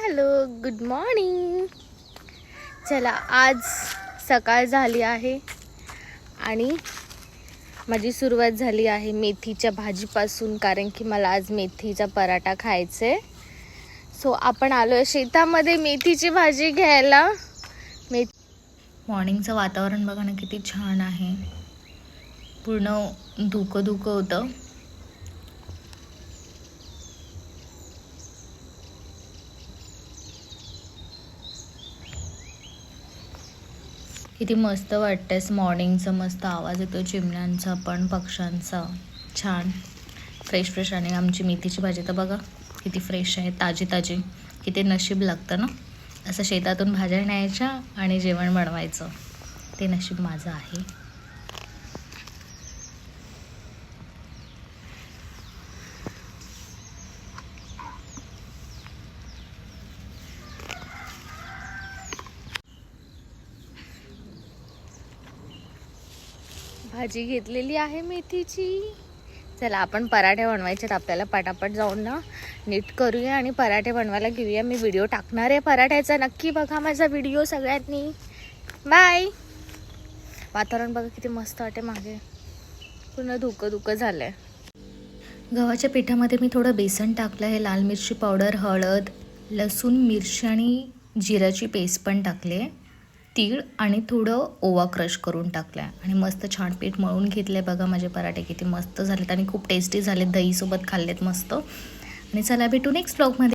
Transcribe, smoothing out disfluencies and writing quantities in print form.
Hello, good morning. चला, आज सकाळ झाली आहे आणि माझी सुरुवात झाली आहे मेथीच्या भाजीपासून, कारण की मला आज मेथीचा पराठा खायचा आहे. सो आपण आलो आहे शेतामध्ये मेथीची भाजी घ्यायला. मॉर्निंगचं वातावरण बघा ना किती छान आहे. पूर्ण धुकं होतं. किती मस्त वाटतंय. मॉर्निंगचा मस्त आवाज येतो चिमण्यांचा पण, पक्ष्यांचा. छान फ्रेश आणि आमची मेथीची भाजी तर बघा किती फ्रेश आहे, ताजी. किती नशीब लागतं ना असं शेतातून भाज्या न्यायच्या आणि जेवण बनवायचं. ते नशीब माझं आहे. भाजी घेतलेली आहे मेथीची. चला, आपण पराठे बनवायचे आहेत आपल्याला. पटापट जाऊन ना नीट करूया आणि पराठे बनवायला घेऊया. मी व्हिडिओ टाकणार आहे पराठ्याचा, नक्की बघा माझा व्हिडिओ सगळ्यांनी. बाय. वातावरण बघा किती मस्त वाटते. मागे पूर्ण धुकं झालंय. गव्हाच्या पिठामध्ये मी थोडं बेसन टाकलं आहे, लाल मिरची पावडर, हळद, लसूण, मिरची आणि जिऱ्याची पेस्ट पण टाकले, तीळ आणि थोडं ओवा क्रश करून टाकलं आहे आणि मस्त छान पीठ मळून घेतलं आहे. बघा माझे पराठे किती मस्त झालेत आणि खूप टेस्टी झालेत. दहीसोबत खाल्लेत मस्त. आणि चला भेटू नेक्स्ट ब्लॉगमध्ये.